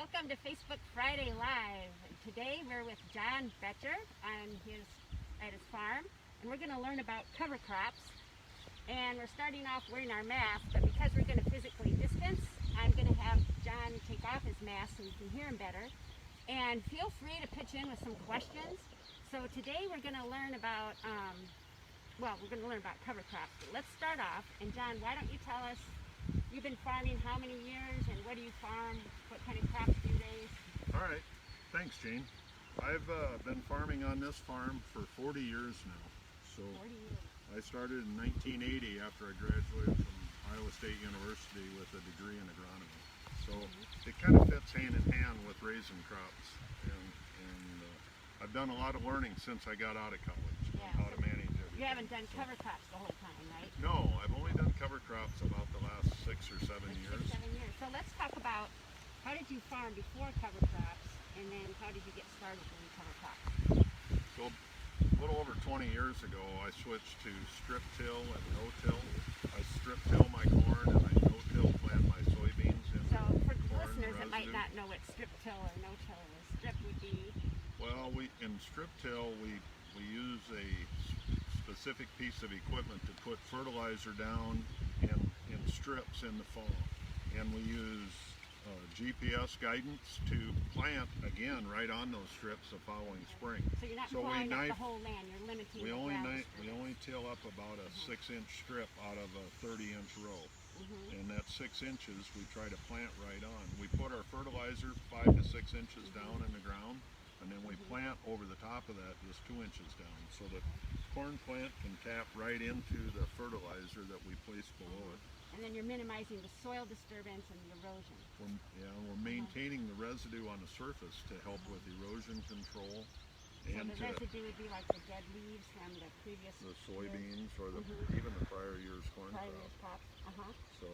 Welcome to Facebook Friday Live. Today we're with John Boettcher at his farm, and we're going to learn about cover crops. And we're starting off wearing our mask, but because we're going to physically distance, I'm going to have John take off his mask so you can hear him better. And feel free to pitch in with some questions. So today we're going to learn about, cover crops. But let's start off. And John, why don't you tell us, you've been farming how many years, and what do you farm? What kind of crops do you raise? All right, thanks, Jane. I've been farming on this farm for 40 years now. So 40 years. I started in 1980 after I graduated from Iowa State University with a degree in agronomy. So it kind of fits hand in hand with raising crops. And I've done a lot of learning since I got out of college on how to manage everything. You haven't done cover crops the whole time, right? No, I've only done cover crops about the last 6 or 7 years. 6, 7 years. So let's talk about, how did you farm before cover crops, and then how did you get started doing cover crops? So a little over 20 years ago, I switched to strip till and no-till. I strip till my corn and I no-till plant my soybeans. So for listeners that might not know what strip till or no-till is, strip would be? Well, in strip till, we use a specific piece of equipment to put fertilizer down in strips in the fall. And we use GPS guidance to plant again right on those strips the following spring. So you're not plowing up the whole land, you're limiting we the only ground we only till up about a 6-inch strip out of a 30-inch row. And that 6 inches we try to plant right on. We put our fertilizer 5 to 6 inches down in the ground, and then we plant over the top of that just 2 inches down, so the corn plant can tap right into the fertilizer that we place below it. And then you're minimizing the soil disturbance and the erosion. We're maintaining the residue on the surface to help with erosion control. And so the residue would be like the dead leaves from the previous soybeans or even the prior year's corn crop. So,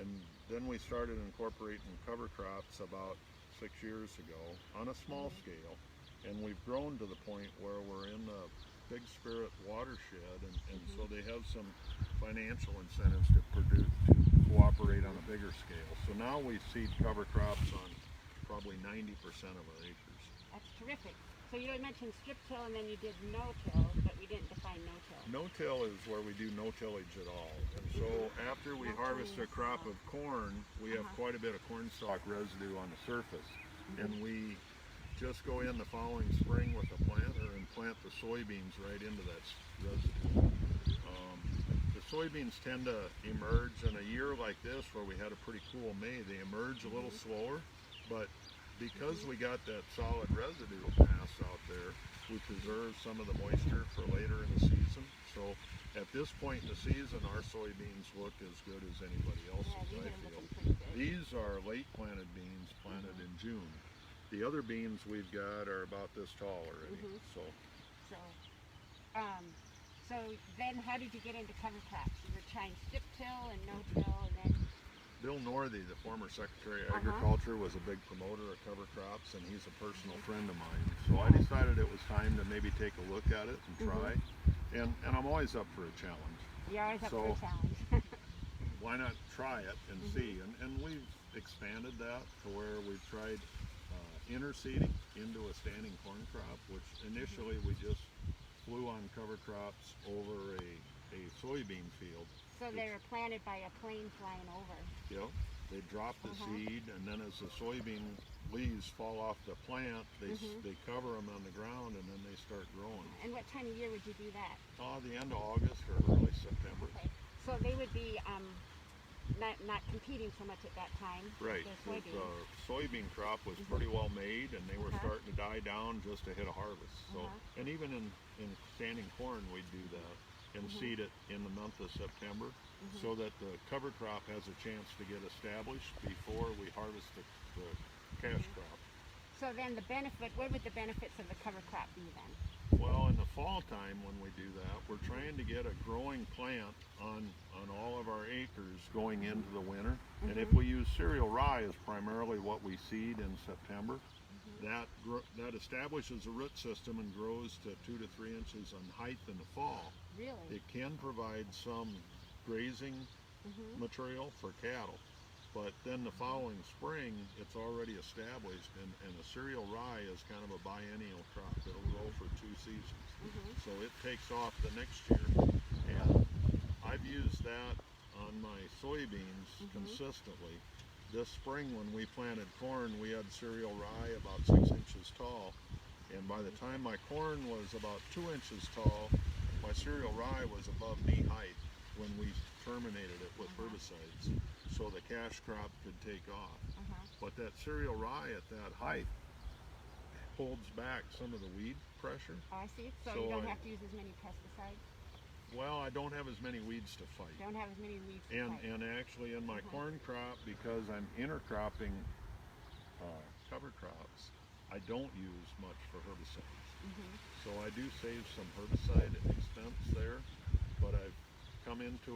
and then we started incorporating cover crops about 6 years ago on a small scale, and we've grown to the point where we're in the Big Spirit watershed, and so they have some financial incentives to cooperate on a bigger scale. So now we seed cover crops on probably 90% of our acres. That's terrific. So you mentioned strip till, and then you did no-till, but we didn't define no-till. No-till is where we do no tillage at all. And so after we harvest a crop of corn, we have quite a bit of corn stalk residue on the surface. And we just go in the following spring with a planter and plant the soybeans right into that residue. The soybeans tend to emerge in a year like this where we had a pretty cool May. They emerge a little slower, but because we got that solid residue mass out there, we preserve some of the moisture for later in the season. So at this point in the season, our soybeans look as good as anybody else's, I feel. These are late planted beans planted in June. The other beans we've got are about this tall already. So then how did you get into cover crops? You were trying strip till and no-till, and then... Bill Northey, the former Secretary of Agriculture, was a big promoter of cover crops, and he's a personal friend of mine. So I decided it was time to maybe take a look at it and try. And I'm always up for a challenge. You're always up for a challenge. Why not try it and see? And we've expanded that to where we've tried interseeding into a standing corn crop, which initially we just flew on cover crops over a soybean field. So they were planted by a plane flying over. Yep. They drop the seed, and then as the soybean leaves fall off the plant, they cover them on the ground, and then they start growing. And what time of year would you do that? The end of August or early September. Okay. So they would be not competing so much at that time. Right. The soybean crop was pretty well made, and they were starting to die down just to hit a harvest. So, and even in standing corn, we'd do that and seed it in the month of September, so that the cover crop has a chance to get established before we harvest the cash crop. So then what would the benefits of the cover crop be then? Well, in the fall time when we do that, we're trying to get a growing plant on all of our acres going into the winter. And if we use cereal rye as primarily what we seed in September, that establishes a root system and grows to 2 to 3 inches in height in the fall. Really? It can provide some grazing material for cattle. But then the following spring, it's already established, and the cereal rye is kind of a biennial crop. It'll grow for 2 seasons. So it takes off the next year. And I've used that on my soybeans consistently. This spring when we planted corn, we had cereal rye about 6 inches tall. And by the time my corn was about 2 inches tall, my cereal rye was above knee height when we terminated it with herbicides, so the cash crop could take off. But that cereal rye at that height holds back some of the weed pressure. Oh, I see. So you don't have to use as many pesticides? Well, I don't have as many weeds to fight. Don't have as many weeds to fight. And actually in my corn crop, because I'm intercropping cover crops, I don't use much for herbicides. So I do save some herbicide expense there, but I've come into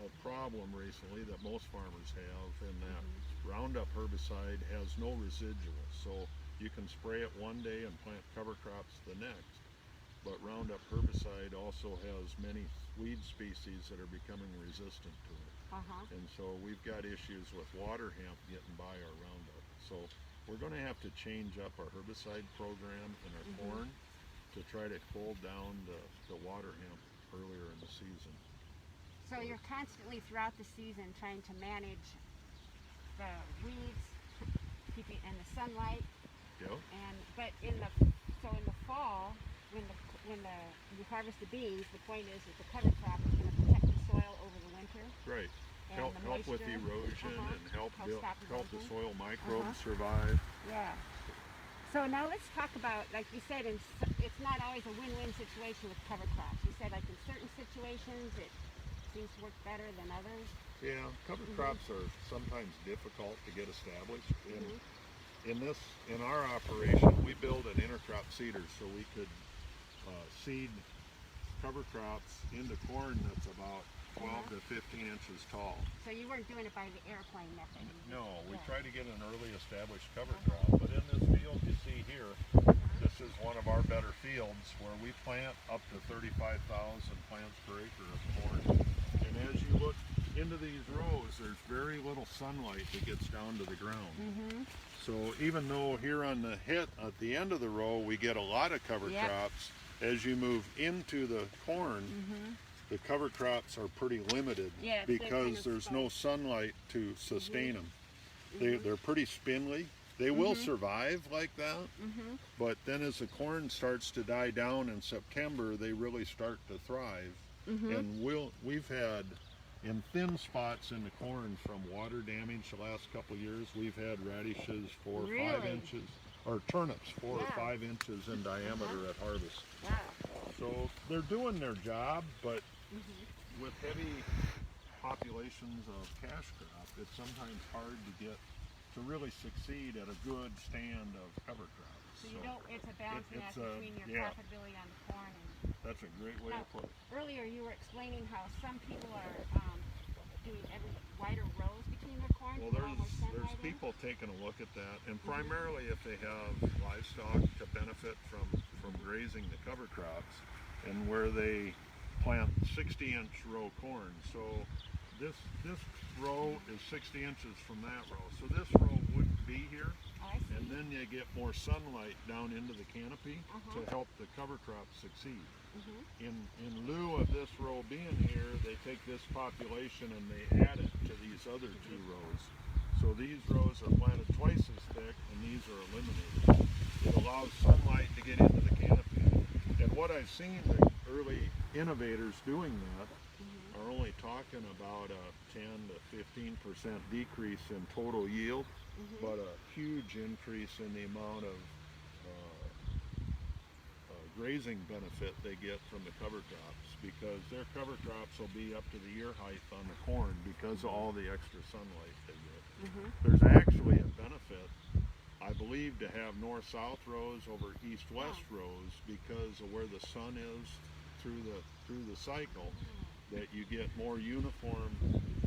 a problem recently that most farmers have, in that Roundup herbicide has no residuals. So you can spray it one day and plant cover crops the next, but Roundup herbicide also has many weed species that are becoming resistant to it. And so we've got issues with water hemp getting by our Roundup. So we're going to have to change up our herbicide program in our corn to try to hold down the water hemp earlier in the season. So you're constantly throughout the season trying to manage the weeds, keeping and the sunlight. Yep. But in the fall, when you harvest the beans, the point is that the cover crop is going to protect the soil over the winter. Right. And Help with erosion and help the soil microbes Uh-huh. survive. Yeah. So now let's talk about, like you said, it's not always a win-win situation with cover crops. You said like in certain situations it seems to work better than others. Yeah, cover crops are sometimes difficult to get established. In our operation, we build an intercrop seeder so we could seed cover crops into corn that's about 12 to 15 inches tall. So you weren't doing it by the airplane method? No, we try to get an early established cover crop, but in this field you see here, this is one of our better fields where we plant up to 35,000 plants per acre of corn. And as you look into these rows, there's very little sunlight that gets down to the ground. So even though here on the at the end of the row we get a lot of cover crops, as you move into the corn, the cover crops are pretty limited because there's no sunlight to sustain them. They're pretty spindly. They will survive like that, but then as the corn starts to die down in September, they really start to thrive. And we've had, in thin spots in the corn from water damage the last couple of years, we've had radishes 4 or 5 inches, or turnips 4 or 5 inches in diameter at harvest. So they're doing their job, but with heavy populations of cash crop, it's sometimes hard to really succeed at a good stand of cover crops. So you don't, it's a balancing act between your profitability on the corn and... That's a great way to put it. Earlier you were explaining how some people are doing wider rows between their corn. Well, there's people taking a look at that, and primarily if they have livestock to benefit from grazing the cover crops, and where they plant 60-inch row corn. So this row is 60 inches from that row. So this row wouldn't be here, and then you get more sunlight down into the canopy to help the cover crop succeed. In lieu of this row being here, they take this population and they add it to these other 2 rows. So these rows are planted twice as thick, and these are eliminated. It allows sunlight to get into the canopy. And what I've seen the early innovators doing that are only talking about a 10 to 15% decrease in total yield, but a huge increase in the amount of grazing benefit they get from the cover crops, because their cover crops will be up to the ear height on the corn because of all the extra sunlight they get. There's actually a benefit, I believe, to have north-south rows over east-west rows because of where the sun is through the cycle, that you get more uniform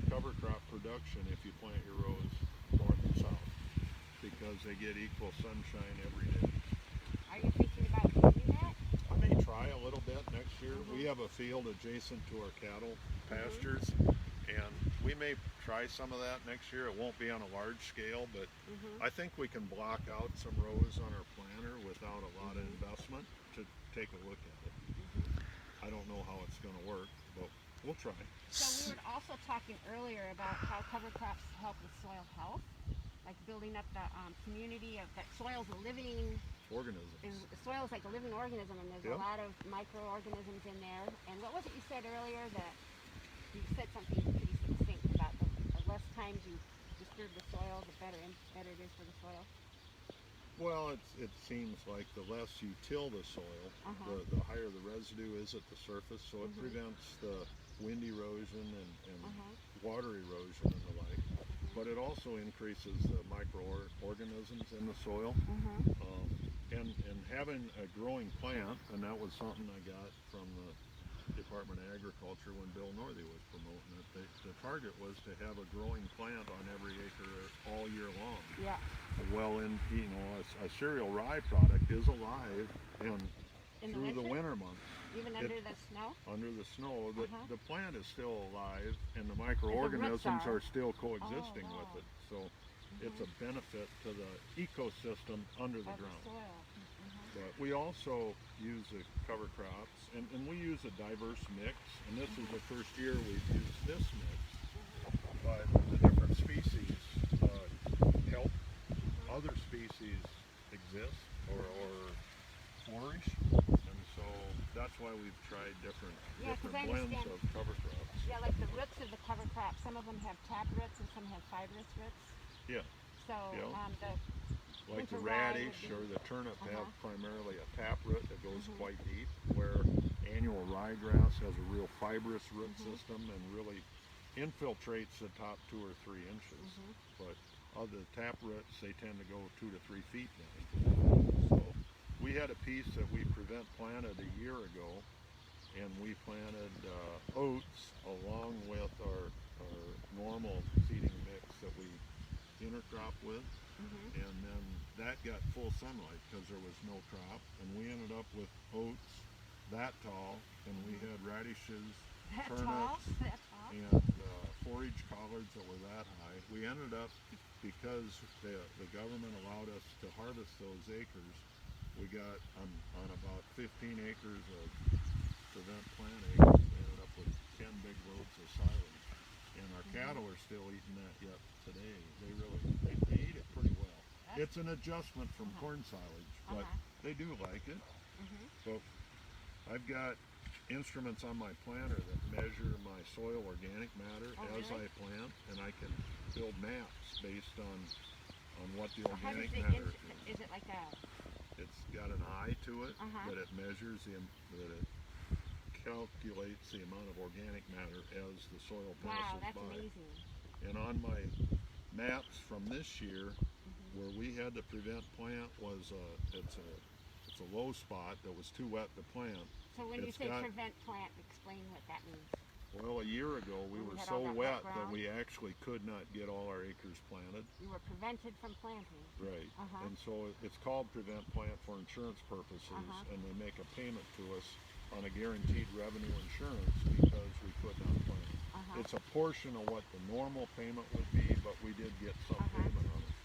cover crop production if you plant your rows north and south, because they get equal sunshine every day. Are you thinking about doing that? I may try a little bit next year. We have a field adjacent to our cattle pastures, and we may try some of that next year. It won't be on a large scale, but Mm-hmm. I think we can block out some rows on our planter without a lot of investment to take a look at it. I don't know how it's going to work, but we'll try. So we were also talking earlier about how cover crops help with soil health, like building up the community of that soil's a living. Organisms. Soil is like a living organism, and there's Yep. a lot of microorganisms in there. And what was it you said earlier? That you said something pretty succinct about the less times you disturb the soil, the better it is for the soil. Well, it seems like the less you till the soil, the higher the residue is at the surface, so it prevents the wind erosion and water erosion and the like. But it also increases the microorganisms in the soil. And having a growing plant, and that was something I got from the Department of Agriculture when Bill Northey was promoting it. The target was to have a growing plant on every acre all year long. Yeah. Well, a cereal rye product is alive and In through the winter? winter months. Even under the snow? Under the snow, the plant is still alive and the microorganisms are. are still coexisting wow. with it. So it's a benefit to the ecosystem under the Of ground. the soil. But we also use the cover crops, and we use a diverse mix, and this is the first year we've used this mix. But the different species help other species exist or flourish, and so that's why we've tried different Yeah, 'cause I blends understand. of cover crops. Yeah, like the roots of the cover crop, some of them have tap roots and some have fibrous roots. Yeah, So Yeah. The like the winter rye would radish be- or the turnip have primarily a tap root that goes quite deep, where annual ryegrass has a real fibrous root system and really infiltrates the top 2 or 3 inches. But other tap roots, they tend to go 2 to 3 feet down. So we had a piece that we planted a year ago, and we planted oats along with our normal seeding mix that we intercrop with. And then that got full sunlight because there was no crop, and we ended up with oats that tall, and we had radishes, turnips, and forage collards that were that high. We ended up, because the government allowed us to harvest those acres, we got on about 15 acres of prevent plant acres, we ended up with 10 big loads of silage. And our cattle are still eating that yet today. They eat it pretty well. It's an adjustment from corn silage, but they do like it. So I've got instruments on my planter that measure my soil organic matter as really? I plant, and I can build maps based on what the How does organic it matter is it like a It's got an eye to it that it measures that it calculates the amount of organic matter as the soil passes wow, that's by. amazing. And on my maps from this year, where we had to prevent plant was it's a low spot that was too wet to plant. So when you It's say got- prevent plant, explain what that means. Well, a year ago we When we were had so all that wet wet that ground? we actually could not get all our acres planted. You were prevented from planting. Right. And so it's called prevent plant for insurance purposes, and they make a payment to us on a guaranteed revenue insurance because we could not plant. It's a portion of what the normal payment would be, but we did get some payment on it.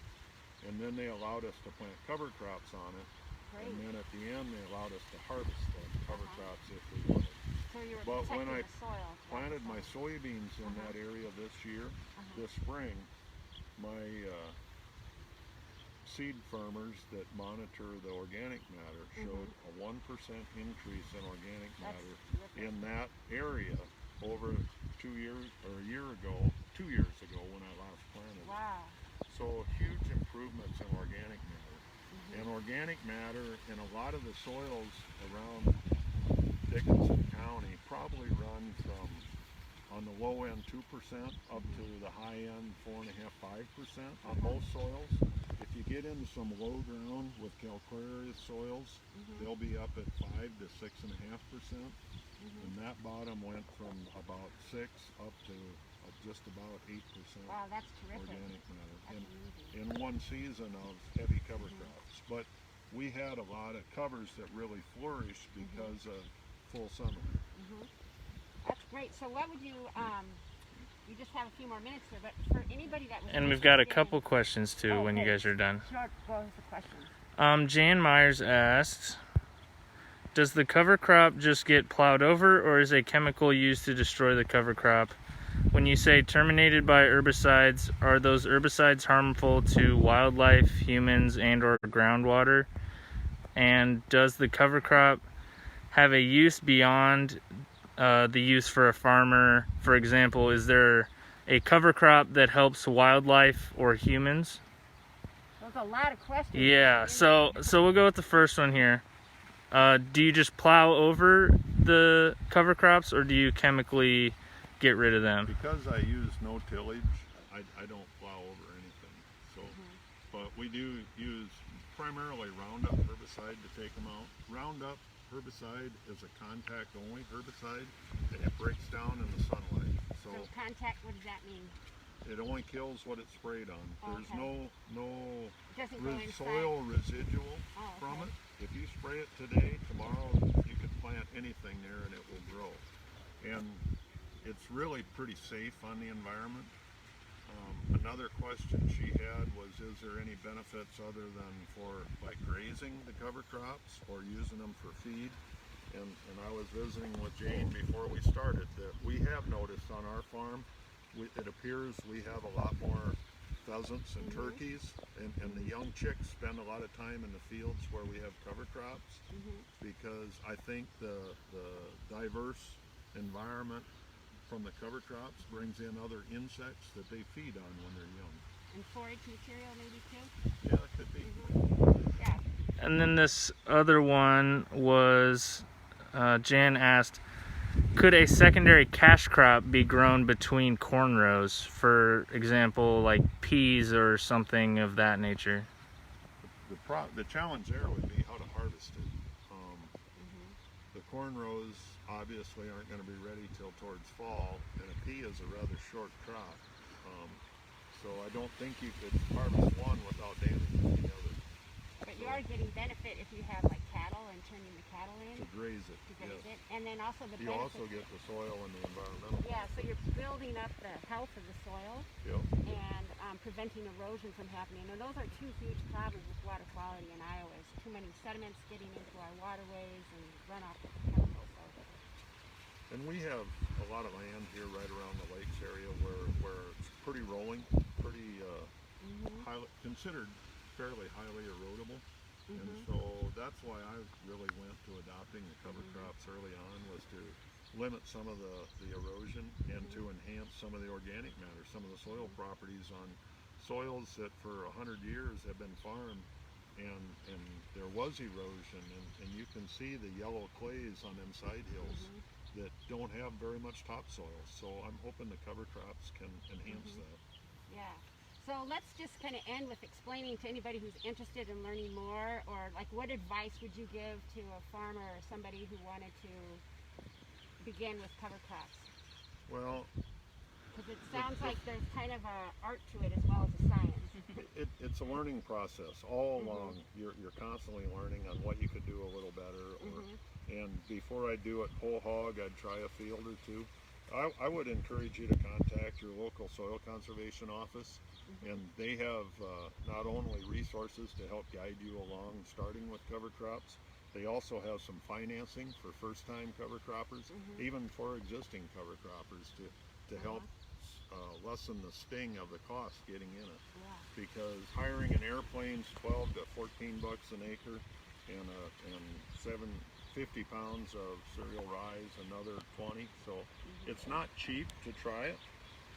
And then they allowed us to plant cover crops on it. Great. And then at the end they allowed us to harvest the cover crops if we wanted. So you were But protecting when I the soil. planted my soybeans in that area this year, this spring, my seed farmers that monitor the organic matter showed a 1% increase in organic matter in that area over 2 years or a year ago, 2 years ago when I last planted. Wow. So huge improvements in organic matter. And organic matter in a lot of the soils around Dickinson County probably run from on the low end 2% up to the high end 4.5–5% on most soils. If you get into some low ground with calcareous soils, they'll be up at 5 to 6.5%. And that bottom went from about 6 up to just about 8% Wow, that's terrific. organic matter That's amazing. in one season of heavy cover crops. But we had a lot of covers that really flourished because of full summer. That's great. So what would you you just have a few more minutes here, but for anybody that was And we've got a interested couple questions too when you okay. guys are done. Sure, go with the questions. Jan Myers asked, does the cover crop just get plowed over, or is a chemical used to destroy the cover crop? When you say terminated by herbicides, are those herbicides harmful to wildlife, humans, and or groundwater? And does the cover crop have a use beyond the use for a farmer? For example, is there a cover crop that helps wildlife or humans? There's a lot of questions. Yeah, so we'll go with the first one here. Do you just plow over the cover crops, or do you chemically get rid of them? Because I use no tillage, I don't plow over anything. So, but we do use primarily Roundup herbicide to take them out. Roundup herbicide is a contact-only herbicide, and it breaks down in the sunlight. So contact, what does that mean? It only kills what it's sprayed on. There's no It doesn't go inside. soil residual from it. If you spray it today, tomorrow you could plant anything there and it will grow. And it's really pretty safe on the environment. Another question she had was, is there any benefits other than for like grazing the cover crops or using them for feed? And I was visiting with Jane before we started that we have noticed on our farm, it appears we have a lot more pheasants and turkeys, and the young chicks spend a lot of time in the fields where we have cover crops, because I think the diverse environment from the cover crops brings in other insects that they feed on when they're young. And forage material maybe too? Yeah, it could be. Yeah. And then this other one was, Jan asked, could a secondary cash crop be grown between corn rows? For example, like peas or something of that nature? The challenge there would be how to harvest it. The corn rows obviously aren't going to be ready till towards fall, and a pea is a rather short crop. So I don't think you could harvest one without damaging the other. But you are getting benefit if you have like cattle and turning the cattle in. To graze it, To graze yes. it. And then also the You benefit. also get the soil and the environmental. Yeah, so you're building up the health of the soil Yep. and preventing erosion from happening. And those are two huge problems with water quality in Iowa. Is too many sediments getting into our waterways and runoff of chemicals. And we have a lot of land here right around the lakes area where it's pretty rolling, pretty considered fairly highly erodible. And so that's why I really went to adopting the cover crops early on, was to limit some of the erosion and to enhance some of the organic matter, some of the soil properties on soils that for 100 years have been farmed, and there was erosion, and you can see the yellow clays on them side hills that don't have very much topsoil. So I'm hoping the cover crops can enhance that. Yeah. So let's just kind of end with explaining to anybody who's interested in learning more, or like what advice would you give to a farmer or somebody who wanted to begin with cover crops? Well, because it sounds like there's kind of an art to it as well as a science. it's a learning process all along. You're constantly learning on what you could do a little better. And before I do it whole hog, I'd try a field or two. I would encourage you to contact your local soil conservation office, and they have not only resources to help guide you along starting with cover crops, they also have some financing for first-time cover croppers, even for existing cover croppers, to help lessen the sting of the cost getting in it. Because hiring an airplane's 12 to 14 bucks an acre, and 750 pounds of cereal rye is another 20. So it's not cheap to try it,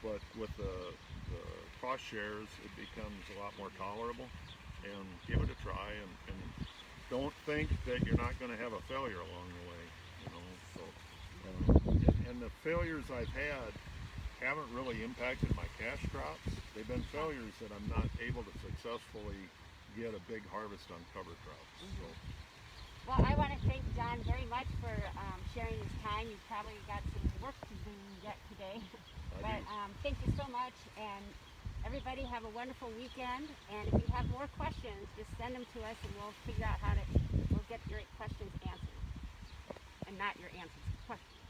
but with the cost shares, it becomes a lot more tolerable. And give it a try, and don't think that you're not going to have a failure along the way. You know, so and the failures I've had haven't really impacted my cash crops. They've been failures that I'm not able to successfully get a big harvest on cover crops. So. Well, I want to thank John very much for sharing his time. You've probably got some work to do yet today. But thank you so much, and everybody have a wonderful weekend. And if you have more questions, just send them to us, and we'll figure out we'll get your questions answered. And not your answers, questions.